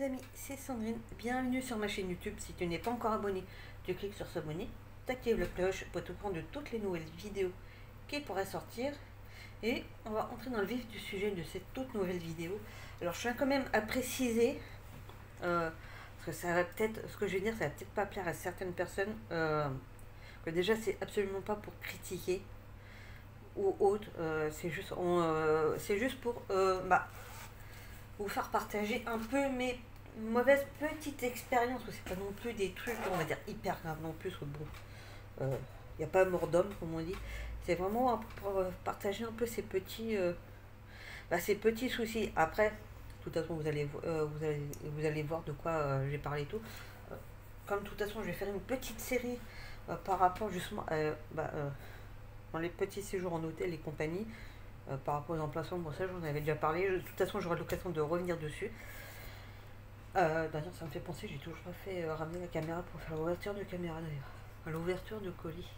amis, c'est Sandrine, bienvenue sur ma chaîne YouTube. Si tu n'es pas encore abonné, tu cliques sur s'abonner, tu actives la cloche pour être au courant de toutes les nouvelles vidéos qui pourraient sortir. Et on va entrer dans le vif du sujet de cette toute nouvelle vidéo. Alors je tiens quand même à préciser, parce que ça va peut-être, ce que je vais dire, ça va peut-être pas plaire à certaines personnes, que déjà c'est absolument pas pour critiquer ou autre, c'est juste pour vous faire partager un peu mes mauvaises petites expériences. C'est pas non plus des trucs, on va dire, hyper graves non plus. Bon, il n'y a pas mort d'homme, comme on dit. C'est vraiment pour partager un peu ces petits soucis. Après, de toute façon, vous allez voir de quoi j'ai parlé et tout. Comme de toute façon, je vais faire une petite série par rapport justement dans les petits séjours en hôtel et compagnie. Par rapport aux emplacements, bon ça j'en avais déjà parlé, de toute façon j'aurai l'occasion de revenir dessus. D'ailleurs ça me fait penser, j'ai toujours pas fait ramener la caméra pour faire l'ouverture de caméra d'ailleurs. L'ouverture de colis.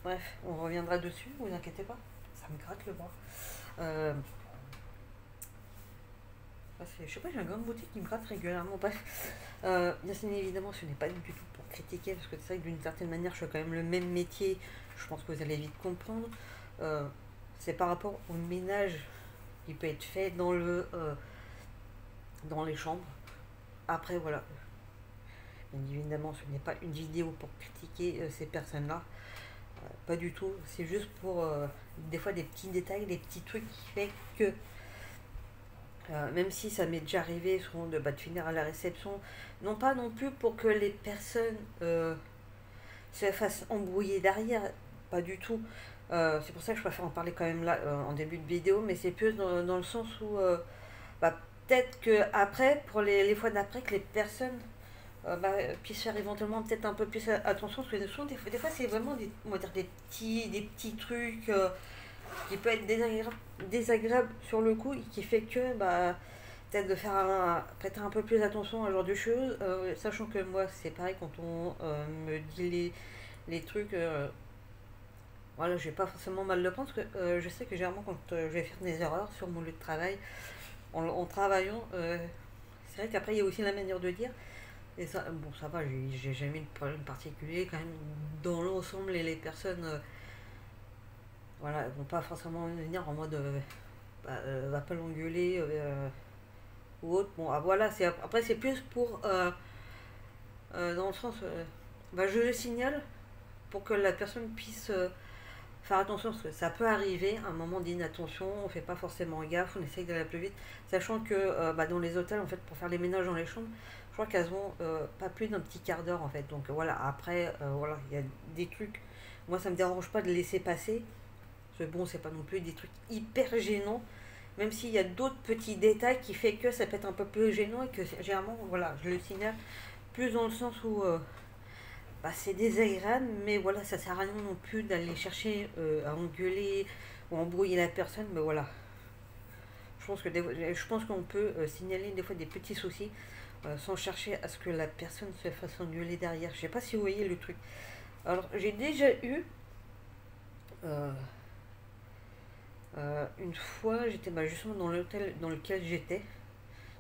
Bref, on reviendra dessus, vous inquiétez pas, ça me gratte le bras. Je sais pas, j'ai un grand boutique qui me gratte régulièrement. Bref, bien évidemment ce n'est pas du tout pour critiquer, parce que c'est vrai que d'une certaine manière je fais quand même le même métier, je pense que vous allez vite comprendre. C'est par rapport au ménage qui peut être fait dans les chambres. Après voilà, bien évidemment ce n'est pas une vidéo pour critiquer ces personnes-là, pas du tout. C'est juste pour des fois des petits détails, des petits trucs qui fait que même si ça m'est déjà arrivé souvent de finir à la réception, non pas non plus pour que les personnes se fassent embrouiller derrière, pas du tout. C'est pour ça que je préfère en parler quand même là en début de vidéo, mais c'est plus dans le sens où peut-être que après, pour les fois d'après, que les personnes puissent faire éventuellement peut-être un peu plus attention, parce que des fois c'est vraiment on va dire des petits trucs qui peuvent être désagréables sur le coup, et qui fait que peut-être de faire prêter un peu plus attention à ce genre de choses, sachant que moi c'est pareil quand on me dit les trucs. Voilà, je vais pas forcément mal le prendre, parce que je sais que généralement quand je vais faire des erreurs sur mon lieu de travail, en travaillant, c'est vrai qu'après il y a aussi la manière de dire. Et ça, bon, ça va, j'ai jamais de problème particulier quand même. Dans l'ensemble, les personnes, voilà, vont pas forcément venir en mode, va pas l'engueuler ou autre. Bon, voilà, après c'est plus pour, dans le sens, je le signale pour que la personne puisse faire attention, parce que ça peut arriver un moment d'inattention, on fait pas forcément gaffe, on essaye d'aller plus vite, sachant que dans les hôtels, en fait, pour faire les ménages dans les chambres, je crois qu'elles ont pas plus d'un petit quart d'heure en fait. Donc voilà, après, voilà, il y a des trucs, moi ça me dérange pas de laisser passer, parce que bon, c'est pas non plus des trucs hyper gênants, même s'il y a d'autres petits détails qui fait que ça peut être un peu plus gênant, et que généralement, voilà, je le signale plus dans le sens où c'est désagréable, mais voilà, ça sert à rien non plus d'aller chercher à engueuler ou embrouiller la personne. Mais voilà, je pense qu'on peut signaler des fois des petits soucis sans chercher à ce que la personne se fasse engueuler derrière. Je sais pas si vous voyez le truc. Alors, j'ai déjà eu une fois, j'étais justement dans l'hôtel dans lequel j'étais.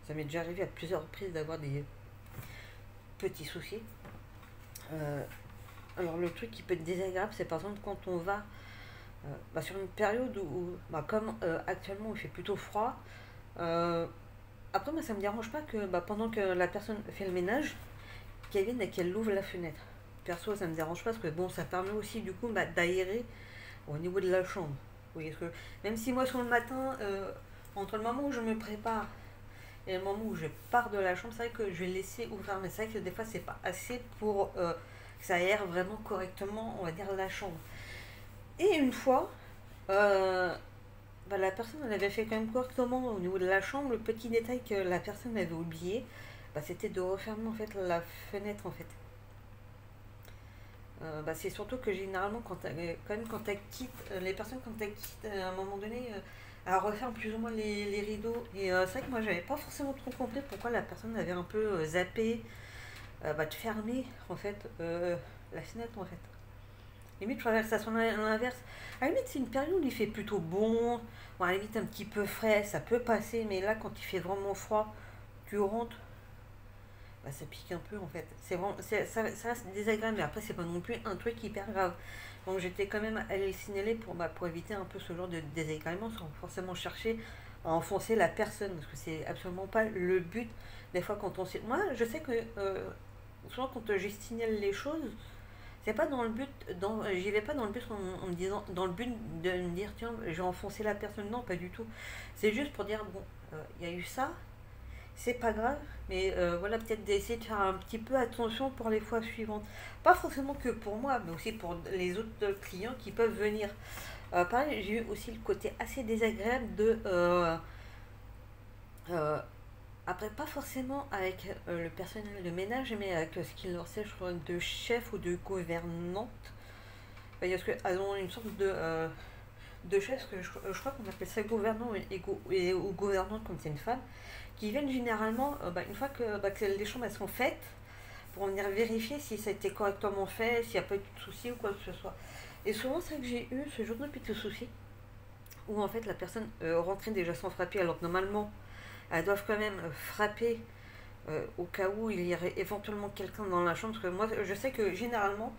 Ça m'est déjà arrivé à plusieurs reprises d'avoir des petits soucis. Alors le truc qui peut être désagréable, c'est par exemple quand on va sur une période où comme actuellement il fait plutôt froid. Après moi ça me dérange pas que pendant que la personne fait le ménage, qu'elle vienne et qu'elle ouvre la fenêtre. Perso ça me dérange pas, parce que bon, ça permet aussi du coup d'aérer au niveau de la chambre. Vous voyez ce que, même si moi sur le matin, entre le moment où je me prépare et le moment où je pars de la chambre, c'est vrai que je vais laisser ouvert, mais c'est vrai que des fois c'est pas assez pour que ça aère vraiment correctement, on va dire, la chambre. Et une fois, la personne elle avait fait quand même correctement au niveau de la chambre. Le petit détail que la personne avait oublié, c'était de refermer en fait la fenêtre en fait. C'est surtout que généralement quand elles quittent, les personnes quand elles quittent à un moment donné, elles referment plus ou moins les rideaux. Et c'est vrai que moi j'avais pas forcément trop compris pourquoi la personne avait un peu zappé de fermer en fait la fenêtre en fait. Limite, je préfère que ça soit l'inverse. À la limite, c'est une période où il fait plutôt bon. Bon, à la limite, un petit peu frais, ça peut passer. Mais là, quand il fait vraiment froid, tu rentres. bah, ça pique un peu en fait. C'est vraiment, ça reste désagréable, mais après c'est pas non plus un truc hyper grave. Donc j'étais quand même allée le signaler pour éviter un peu ce genre de désagrément sans forcément chercher à enfoncer la personne, parce que c'est absolument pas le but. Des fois quand on sait... Moi je sais que souvent quand je signale les choses, c'est pas dans le but, j'y vais pas dans le but en me disant, dans le but de me dire tiens, je vais enfoncer la personne. Non, pas du tout. C'est juste pour dire bon, il y a eu ça, c'est pas grave, mais voilà, peut-être d'essayer de faire un petit peu attention pour les fois suivantes. Pas forcément que pour moi, mais aussi pour les autres clients qui peuvent venir. Pareil, j'ai eu aussi le côté assez désagréable de euh, après, pas forcément avec le personnel de ménage, mais avec ce qu'il leur sait, je crois, de chef ou de gouvernante. Parce qu'elles ont une sorte de chef, que je crois qu'on appelle ça gouvernant ou gouvernante quand c'est une femme, qui viennent généralement, une fois que les chambres elles sont faites, pour venir vérifier si ça a été correctement fait, s'il n'y a pas eu de soucis ou quoi que ce soit. Et souvent, c'est vrai que j'ai eu ce genre de petits soucis, où en fait la personne rentrait déjà sans frapper, alors que normalement, elles doivent quand même frapper au cas où il y aurait éventuellement quelqu'un dans la chambre. Parce que moi, je sais que généralement,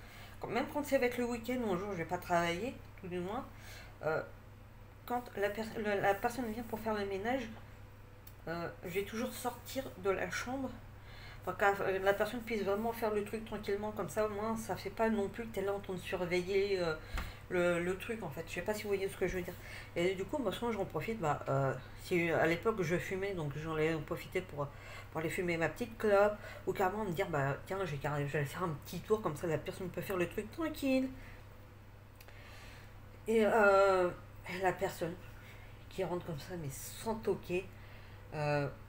même quand c'est avec le week-end ou un jour je vais pas travailler, tout du moins, euh, quand la personne vient pour faire le ménage, je vais toujours sortir de la chambre pour que la personne puisse vraiment faire le truc tranquillement. Comme ça, au moins, ça fait pas non plus que tu es là en train de surveiller le truc en fait. Je sais pas si vous voyez ce que je veux dire. Et du coup, moi, souvent, j'en profite. Si à l'époque je fumais, donc j'en ai profité pour aller fumer ma petite clope, ou carrément me dire, bah tiens, je vais faire un petit tour, comme ça la personne peut faire le truc tranquille. Et la personne qui rentre comme ça, mais sans toquer,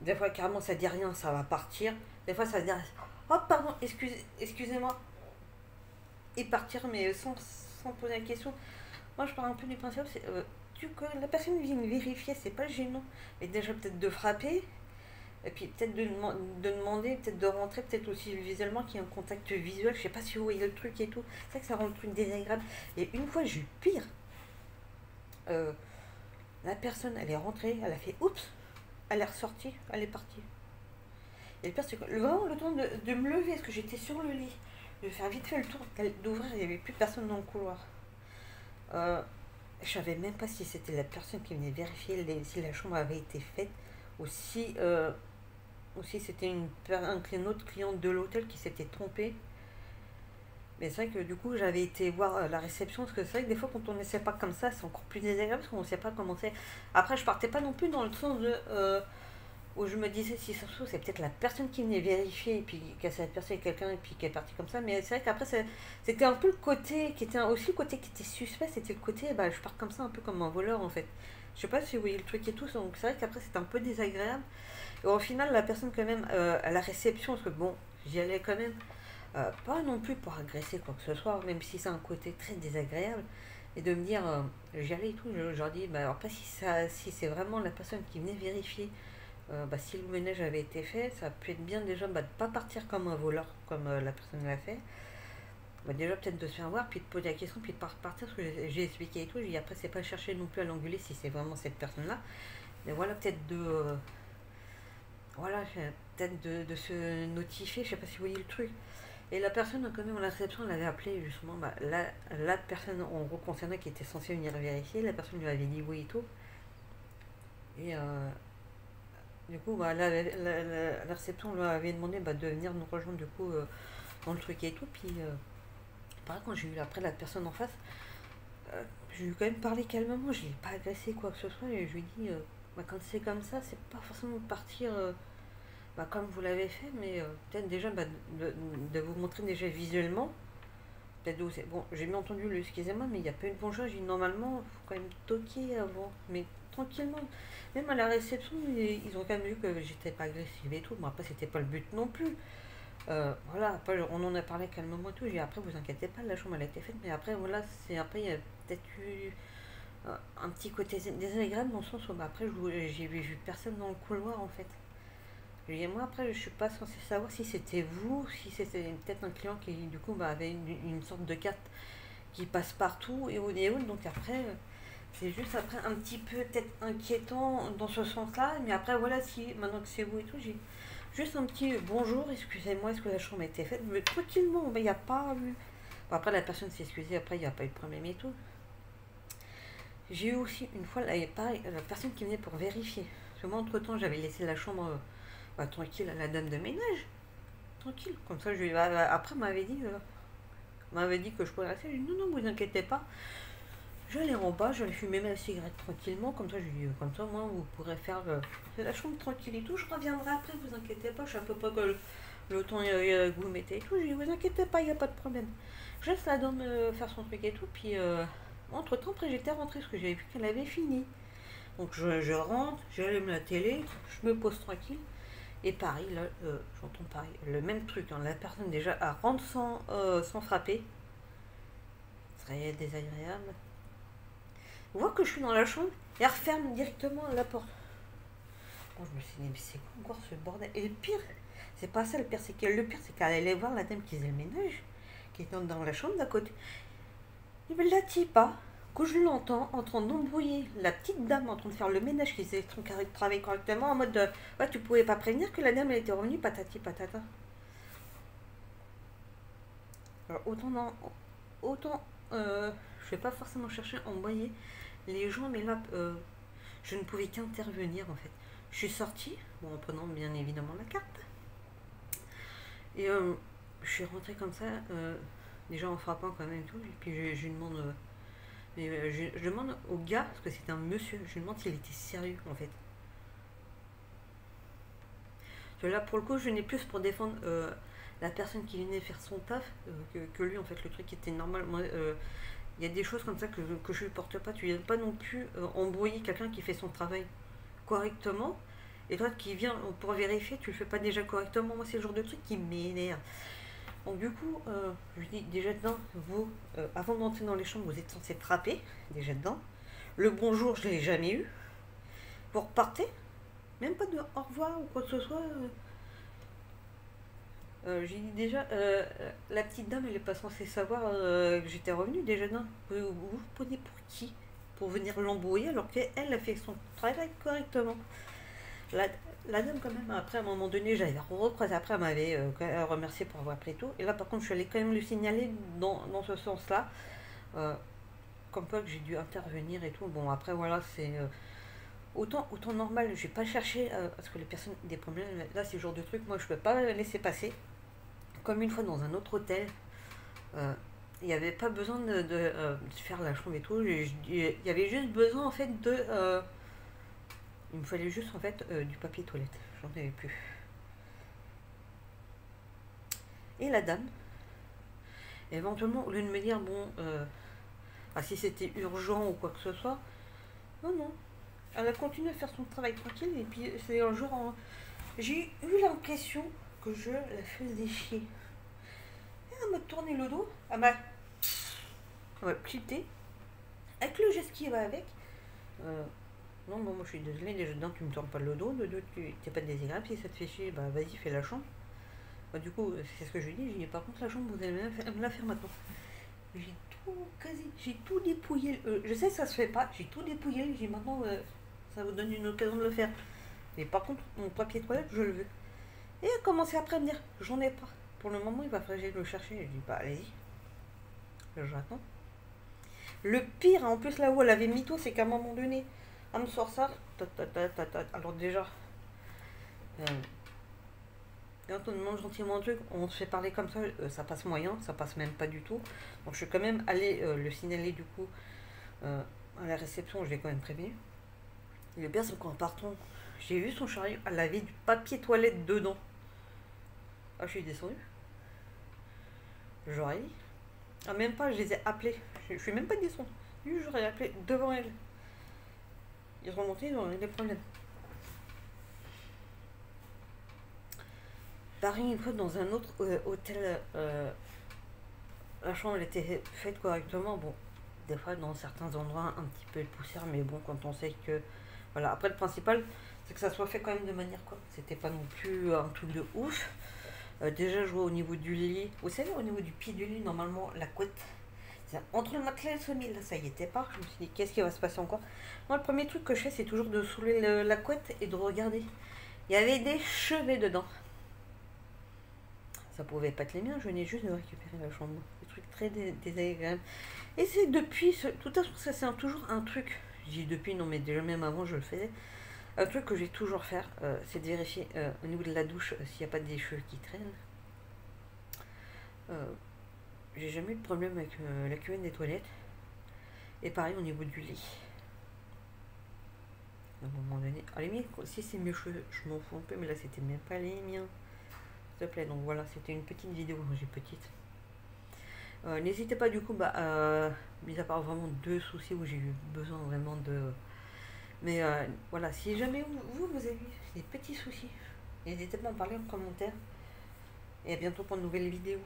des fois carrément ça dit rien, ça va partir. Des fois ça dit, oh pardon, excusez-moi, et partir, mais sans poser la question. Moi, je parle un peu du principe, c'est la personne vient vérifier, c'est pas gênant. Mais déjà, peut-être de frapper, et puis peut-être de demander, peut-être de rentrer, peut-être aussi visuellement qu'il y ait un contact visuel. Je sais pas si vous voyez le truc et tout. C'est vrai que ça rend le truc désagréable. Et une fois, j'ai eu pire. Euh, la personne, elle est rentrée, elle a fait oups, elle est ressortie, elle est partie. Et le pire, c'est que vraiment le temps de me lever, parce que j'étais sur le lit, de faire vite fait le tour, d'ouvrir, il n'y avait plus personne dans le couloir. Euh, je savais même pas si c'était la personne qui venait vérifier si la chambre avait été faite ou si c'était un autre client de l'hôtel qui s'était trompé. Mais c'est vrai que du coup j'avais été voir la réception, parce que c'est vrai que des fois quand on ne sait pas comme ça c'est encore plus désagréable parce qu'on ne sait pas comment c'est. Après je partais pas non plus dans le sens de où je me disais si ça se trouve c'est peut-être la personne qui venait vérifier et puis qu'elle s'est aperçue avec quelqu'un et puis qui est partie comme ça. Mais c'est vrai qu'après c'était un peu le côté qui était aussi le côté qui était suspect, c'était le côté je pars comme ça un peu comme un voleur en fait. Je sais pas si vous voyez le truc et tout, donc c'est vrai qu'après c'était un peu désagréable. Et au final la personne quand même à la réception, parce que bon j'y allais quand même, pas non plus pour agresser quoi que ce soit, même si c'est un côté très désagréable, et de me dire, j'y allais et tout, je leur dis, alors pas si c'est vraiment la personne qui venait vérifier si le ménage avait été fait, ça peut être bien déjà de ne pas partir comme un voleur, comme la personne l'a fait. Déjà peut-être de se faire voir, puis de poser la question, puis de pas repartir, parce que j'ai expliqué et tout, j'ai dit après c'est pas chercher non plus à l'engueuler si c'est vraiment cette personne-là, mais voilà peut-être voilà, peut-être de se notifier, je sais pas si vous voyez le truc. Et la personne, quand même, à la réception, elle avait appelé justement la personne en gros concernée qui était censée venir vérifier. La personne lui avait dit oui et tout. Et du coup, la réception lui avait demandé de venir nous rejoindre du coup dans le truc et tout. Puis, pareil, quand j'ai eu après la personne en face, je lui ai quand même parlé calmement. Je l'ai pas agressé quoi que ce soit. Et je lui ai dit, quand c'est comme ça, c'est pas forcément de partir. Comme vous l'avez fait, mais peut-être déjà de vous montrer déjà visuellement. Peut-être où c'est. Bon, j'ai bien entendu le excusez-moi, mais il n'y a pas eu de bonjour. J'ai dit normalement, il faut quand même toquer avant, mais tranquillement. Même à la réception, ils ont quand même vu que j'étais pas agressive et tout. Bon, après, c'était pas le but non plus. Voilà, après, on en a parlé calmement et tout. J'ai dit après, vous inquiétez pas, la chambre elle a été faite, mais après, voilà, après, il y a peut-être eu un petit côté désagréable dans le sens où après, j'ai vu personne dans le couloir en fait. Et moi, après, je suis pas censée savoir si c'était vous, si c'était peut-être un client qui, du coup, avait une sorte de carte qui passe partout et où. Donc après, c'est juste après un petit peu peut-être inquiétant dans ce sens-là. Mais après, voilà, si maintenant que c'est vous et tout, Juste un petit bonjour, excusez-moi, est-ce que la chambre a été faite? Mais tranquillement, il n'y a pas eu. Bon, après, la personne s'est excusée, après, il n'y a pas eu de problème et tout. J'ai eu aussi une fois, là, pareil, la personne qui venait pour vérifier. Parce que moi, entre-temps, j'avais laissé la chambre tranquille à la dame de ménage. Tranquille. Comme ça, après, m'avait dit que je pouvais rester. J'ai dit non, non, vous inquiétez pas. J'allais en bas, j'allais fumer ma cigarette tranquillement. Comme ça, je lui dis, comme ça, moi, vous pourrez faire la chambre tranquille et tout. Je reviendrai après, vous inquiétez pas. Je sais à peu près que le temps que vous mettez et tout. Je lui dis, vous inquiétez pas, il n'y a pas de problème. Je laisse la dame faire son truc et tout. Puis, entre temps, après, j'étais rentrée parce que j'avais vu qu'elle avait fini. Donc, je rentre, j'allume la télé, je me pose tranquille. Et pareil, là, j'entends pareil, le même truc. Hein, la personne déjà à rendre sans frapper. Très désagréable. On voit que je suis dans la chambre et elle referme directement la porte. Bon, je me suis dit, mais c'est quoi encore ce bordel? Et le pire, c'est pas ça, le pire, c'est qu'elle allait voir la dame qui faisait le ménage, qui était dans la chambre d'à côté. Il me l'a dit pas, que je l'entends en train d'embrouiller la petite dame en train de faire le ménage qui faisait son travail correctement, en mode de, ouais, tu pouvais pas prévenir que la dame elle était revenue, patati patata. Alors, autant je vais pas forcément chercher à envoyer les gens, mais là, je ne pouvais qu'intervenir en fait. Je suis sortie, bon, en prenant bien évidemment la carte, et je suis rentrée comme ça, déjà en frappant quand même et tout, et puis je lui demande, je demande au gars, parce que c'était un monsieur, je lui demande s'il était sérieux en fait. Parce que là, pour le coup, je n'ai plus pour défendre la personne qui venait faire son taf que lui en fait, le truc était normal. Moi, il y a des choses comme ça que je ne porte pas. Tu viens pas non plus embrouiller quelqu'un qui fait son travail correctement. Et toi qui viens pour vérifier, tu le fais pas déjà correctement. Moi, c'est le genre de truc qui m'énerve. Donc du coup, je dis déjà dedans, vous, avant d'entrer dans les chambres, vous êtes censé frapper, déjà dedans. Le bonjour, je ne l'ai jamais eu. Vous repartez, même pas de au revoir ou quoi que ce soit. J'ai dit déjà, la petite dame, elle est pas censée savoir que j'étais revenue déjà. Non. Vous prenez pour qui? Pour venir l'embrouiller alors qu'elle a fait son travail correctement. La, la dame, quand même, après, à un moment donné, j'avais recroisé. Après, elle m'avait remercié pour avoir pris tout. Et là, par contre, je suis allée quand même le signaler dans ce sens-là. Euh, comme quoi que j'ai dû intervenir et tout. Bon, après, voilà, c'est. Autant normal, je vais pas chercher parce que les personnes des problèmes, là c'est le genre de truc, moi je peux pas laisser passer. Comme une fois dans un autre hôtel, il n'y avait pas besoin de faire la chambre et tout, il y avait juste besoin en fait il me fallait juste en fait du papier toilette, j'en avais plus. Et la dame, éventuellement, au lieu de me dire bon, si c'était urgent ou quoi que ce soit, non, non, elle a continué à faire son travail tranquille et puis c'est un jour j'ai eu l'impression que je la faisais chier. Et elle m'a tourné le dos, elle m'a tilté, avec le geste qui va avec. Non, bon, moi je suis désolée, déjà dedans tu me tournes pas le dos, de deux tu t'es pas désagréable, si ça te fait chier, bah vas-y fais la chambre. Bah, du coup, c'est ce que je lui dis, j'ai dit par contre la chambre vous allez me la faire maintenant. J'ai tout dépouillé, je sais que ça se fait pas, j'ai tout dépouillé, j'ai dit maintenant ça vous donne une occasion de le faire. Mais par contre, mon papier toilette, je le veux. Et elle a commencé après à me dire, j'en ai pas. Pour le moment, il va falloir que j'aille le chercher. Je dis, bah allez-y. J'attends. Le pire, en plus, là où elle avait mis tout, c'est qu'à un moment donné, elle me sort ça. Alors déjà, quand on demande gentiment un truc, on se fait parler comme ça, ça passe moyen, ça passe même pas du tout. Donc je suis quand même allée le signaler du coup à la réception, je l'ai quand même prévenu. Et le pire, c'est qu'en partant, j'ai vu son chariot, elle avait du papier toilette dedans. Ah, je suis descendue. J'aurais dit. Ah, même pas, je les ai appelés. Je suis même pas descendue. J'aurais appelé devant elle. Ils sont remontés, ils ont eu des problèmes. Pareil, une fois dans un autre hôtel, la chambre elle était faite correctement. Bon, des fois dans certains endroits, un petit peu de poussière, mais bon, quand on sait que. Voilà, après le principal, c'est que ça soit fait quand même de manière quoi. C'était pas non plus un truc de ouf. Déjà, je vois au niveau du lit. Vous savez, au niveau du pied du lit, normalement, la couette, entre le matelas et le sommier, là, ça y était pas. Je me suis dit, qu'est-ce qui va se passer encore? Moi, le premier truc que je fais, c'est toujours de soulever la couette et de regarder. Il y avait des chevets dedans. ça pouvait pas être les miens, je venais juste de récupérer la chambre. Des trucs très désagréables. Et c'est depuis, de toute façon, ça c'est toujours un truc, je dis depuis, non mais déjà même avant je le faisais, un truc que je vais toujours faire, c'est de vérifier au niveau de la douche s'il n'y a pas des cheveux qui traînent. J'ai jamais eu de problème avec la cuvette des toilettes. Et pareil au niveau du lit. À un moment donné. À la limite, si c'est mes cheveux, je m'en fous un peu, mais là c'était même pas les miens. S'il te plaît, donc voilà, c'était une petite vidéo quand j'ai petite. N'hésitez pas du coup, mis à part vraiment deux soucis où j'ai eu besoin vraiment de. Mais voilà, si jamais vous avez des petits soucis, n'hésitez pas à en parler en commentaire. Et à bientôt pour une nouvelle vidéo.